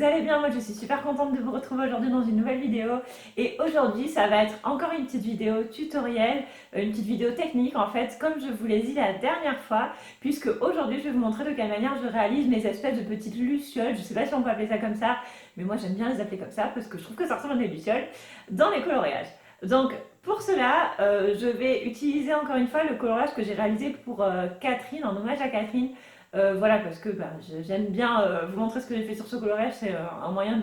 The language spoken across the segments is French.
vous allez bien? Moi je suis super contente de vous retrouver aujourd'hui dans une nouvelle vidéo et aujourd'hui ça va être encore une petite vidéo tutoriel, une petite vidéo technique en fait comme je vous l'ai dit la dernière fois, puisque aujourd'hui je vais vous montrer de quelle manière je réalise mes espèces de petites lucioles, je sais pas si on peut appeler ça comme ça, mais moi j'aime bien les appeler comme ça parce que je trouve que ça ressemble à des lucioles, dans les coloriages. Donc pour cela, je vais utiliser encore une fois le coloriage que j'ai réalisé pour Catherine, en hommage à Catherine. Voilà, parce que j'aime bien vous montrer ce que j'ai fait sur ce coloriage, c'est un moyen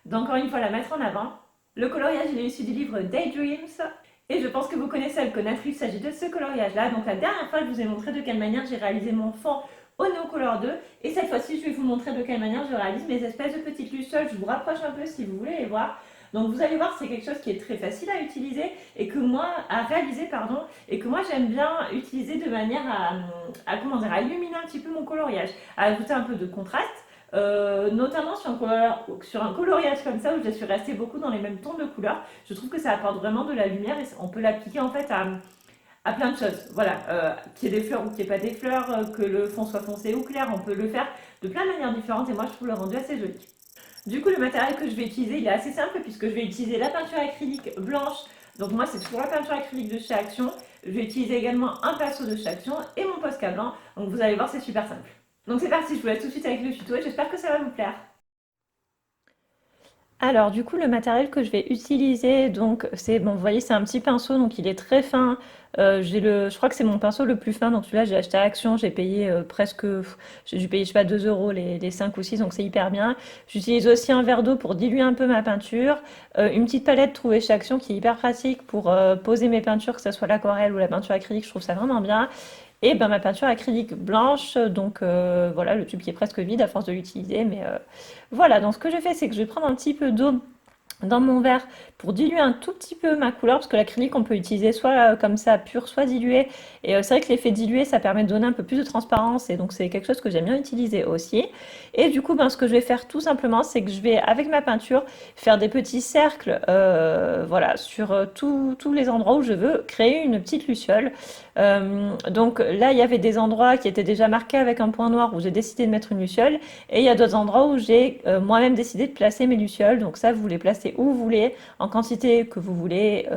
d'encore une fois la mettre en avant. Le coloriage, il est issu du livre Daydreams, et je pense que vous connaissez à le connaître, il s'agit de ce coloriage-là. Donc la dernière fois, je vous ai montré de quelle manière j'ai réalisé mon fond au Neocolor 2, et cette fois-ci, je vais vous montrer de quelle manière je réalise mes espèces de petites lucioles. Je vous rapproche un peu si vous voulez les voir. Donc vous allez voir, c'est quelque chose qui est très facile à utiliser et que moi, à réaliser, pardon, et que moi j'aime bien utiliser de manière comment dire, à illuminer un petit peu mon coloriage, à ajouter un peu de contraste, notamment sur un coloriage comme ça où je suis restée beaucoup dans les mêmes tons de couleurs. Je trouve que ça apporte vraiment de la lumière et on peut l'appliquer en fait à plein de choses. Voilà, qu'il y ait des fleurs ou qu'il n'y ait pas des fleurs, que le fond soit foncé ou clair, on peut le faire de plein de manières différentes et moi je trouve le rendu assez joli. Du coup, le matériel que je vais utiliser, il est assez simple puisque je vais utiliser la peinture acrylique blanche. Donc moi, c'est toujours la peinture acrylique de chez Action. Je vais utiliser également un pinceau de chez Action et mon Posca blanc. Donc vous allez voir, c'est super simple. Donc c'est parti, je vous laisse tout de suite avec le tuto et j'espère que ça va vous plaire. Alors du coup le matériel que je vais utiliser donc c'est bon vous voyez c'est un petit pinceau donc il est très fin. Je crois que c'est mon pinceau le plus fin donc celui-là j'ai acheté à Action, j'ai payé j'ai dû payer je sais pas 2 euros les 5 ou 6 donc c'est hyper bien. J'utilise aussi un verre d'eau pour diluer un peu ma peinture, une petite palette trouvée chez Action qui est hyper pratique pour poser mes peintures que ce soit l'aquarelle ou la peinture acrylique, je trouve ça vraiment bien. Et ben ma peinture acrylique blanche, donc voilà le tube qui est presque vide à force de l'utiliser, mais voilà, donc ce que je fais, c'est que je vais prendre un petit peu d'eau dans mon verre pour diluer un tout petit peu ma couleur, parce que l'acrylique, on peut l'utiliser soit comme ça, pur, soit dilué. Et c'est vrai que l'effet dilué, ça permet de donner un peu plus de transparence, et donc c'est quelque chose que j'aime bien utiliser aussi. Et du coup, ben, ce que je vais faire tout simplement, c'est que je vais, avec ma peinture, faire des petits cercles voilà, sur tous les endroits où je veux créer une petite luciole. Donc là, il y avait des endroits qui étaient déjà marqués avec un point noir où j'ai décidé de mettre une luciole. Et il y a d'autres endroits où j'ai moi-même décidé de placer mes lucioles. Donc ça, vous les placez où vous voulez, en quantité que vous voulez.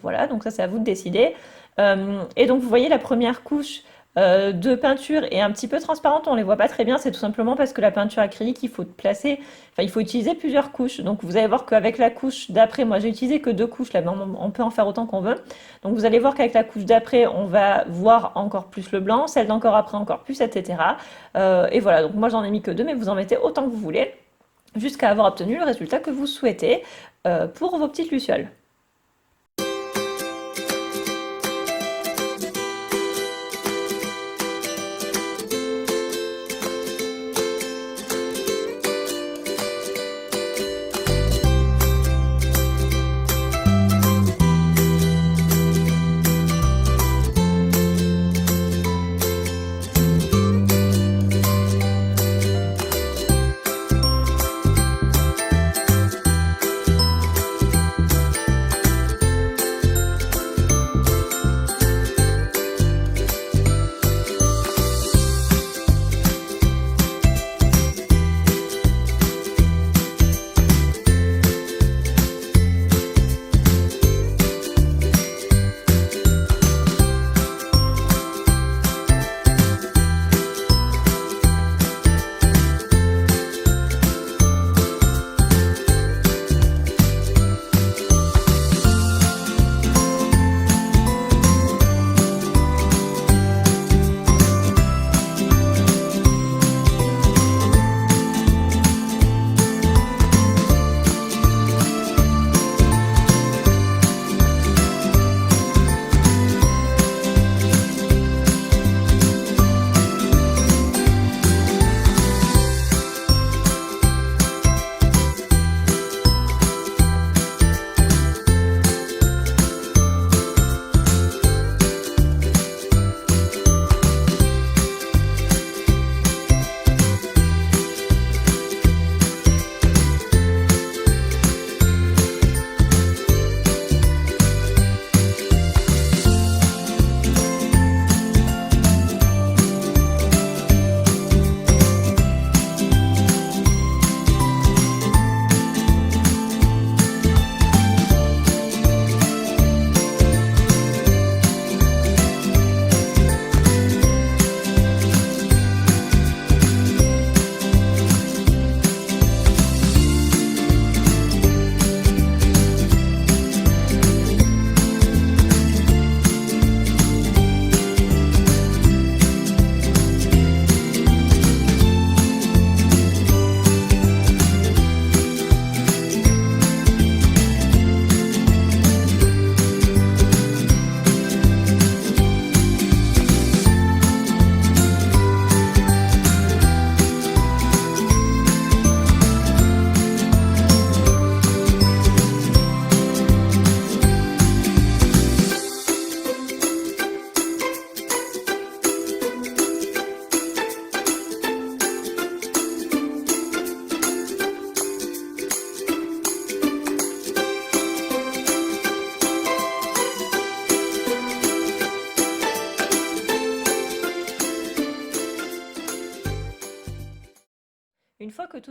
Voilà, donc ça, c'est à vous de décider. Et donc, vous voyez la première couche de peinture est un petit peu transparente, on les voit pas très bien, c'est tout simplement parce que la peinture acrylique, il faut placer, enfin il faut utiliser plusieurs couches. Donc vous allez voir qu'avec la couche d'après, moi j'ai utilisé que 2 couches là, mais on peut en faire autant qu'on veut. Donc vous allez voir qu'avec la couche d'après, on va voir encore plus le blanc, celle d'encore après encore plus, etc. Et voilà, donc moi j'en ai mis que 2, mais vous en mettez autant que vous voulez, jusqu'à avoir obtenu le résultat que vous souhaitez pour vos petites lucioles.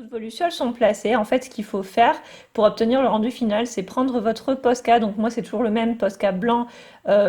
Toutes vos lucioles sont placées. En fait, ce qu'il faut faire pour obtenir le rendu final, c'est prendre votre Posca. Donc moi, c'est toujours le même Posca blanc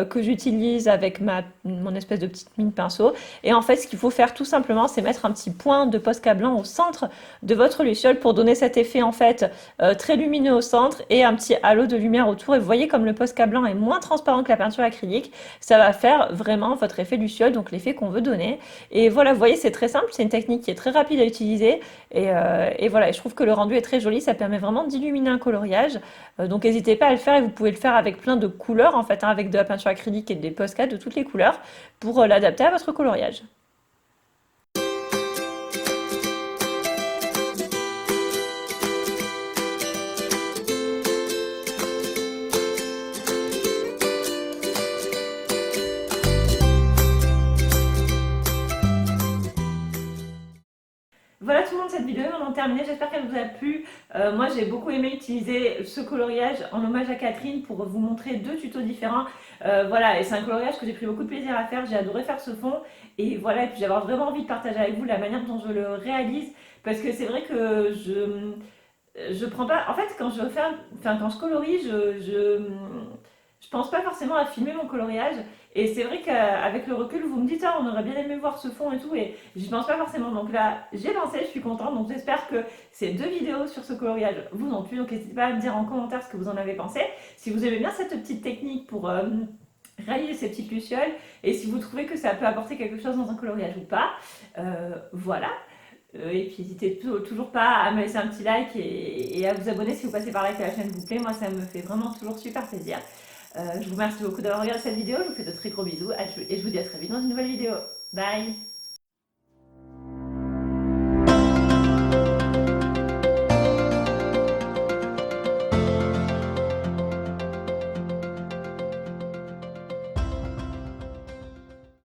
que j'utilise avec mon espèce de petite mine pinceau. Et en fait, ce qu'il faut faire tout simplement, c'est mettre un petit point de Posca blanc au centre de votre luciole pour donner cet effet en fait très lumineux au centre et un petit halo de lumière autour. Et vous voyez comme le Posca blanc est moins transparent que la peinture acrylique, ça va faire vraiment votre effet luciole, donc l'effet qu'on veut donner. Et voilà, vous voyez, c'est très simple, c'est une technique qui est très rapide à utiliser. Et voilà, et je trouve que le rendu est très joli, ça permet vraiment d'illuminer un coloriage. Donc n'hésitez pas à le faire et vous pouvez le faire avec plein de couleurs en fait, hein, avec de la peinture acrylique et des Posca de toutes les couleurs pour l'adapter à votre coloriage. Voilà tout le monde, cette vidéo est maintenant terminée, j'espère qu'elle vous a plu. Moi j'ai beaucoup aimé utiliser ce coloriage en hommage à Catherine pour vous montrer deux tutos différents. Voilà, et c'est un coloriage que j'ai pris beaucoup de plaisir à faire, j'ai adoré faire ce fond. Et voilà, et puis j'avais vraiment envie de partager avec vous la manière dont je le réalise. Parce que c'est vrai que je prends pas. En fait, quand je colorie, je pense pas forcément à filmer mon coloriage. Et c'est vrai qu'avec le recul, vous me dites, ah, on aurait bien aimé voir ce fond et tout, et j'y pense pas forcément. Donc là, j'ai pensé, je suis contente. Donc j'espère que ces deux vidéos sur ce coloriage vous ont plu. Donc n'hésitez pas à me dire en commentaire ce que vous en avez pensé. Si vous aimez bien cette petite technique pour réaliser ces petites lucioles, et si vous trouvez que ça peut apporter quelque chose dans un coloriage ou pas, voilà. Et puis n'hésitez toujours pas à me laisser un petit like et à vous abonner si vous passez par là et que la chaîne vous plaît. Moi, ça me fait vraiment toujours super plaisir. Je vous remercie beaucoup d'avoir regardé cette vidéo. Je vous fais de très gros bisous et je vous dis à très vite dans une nouvelle vidéo. Bye!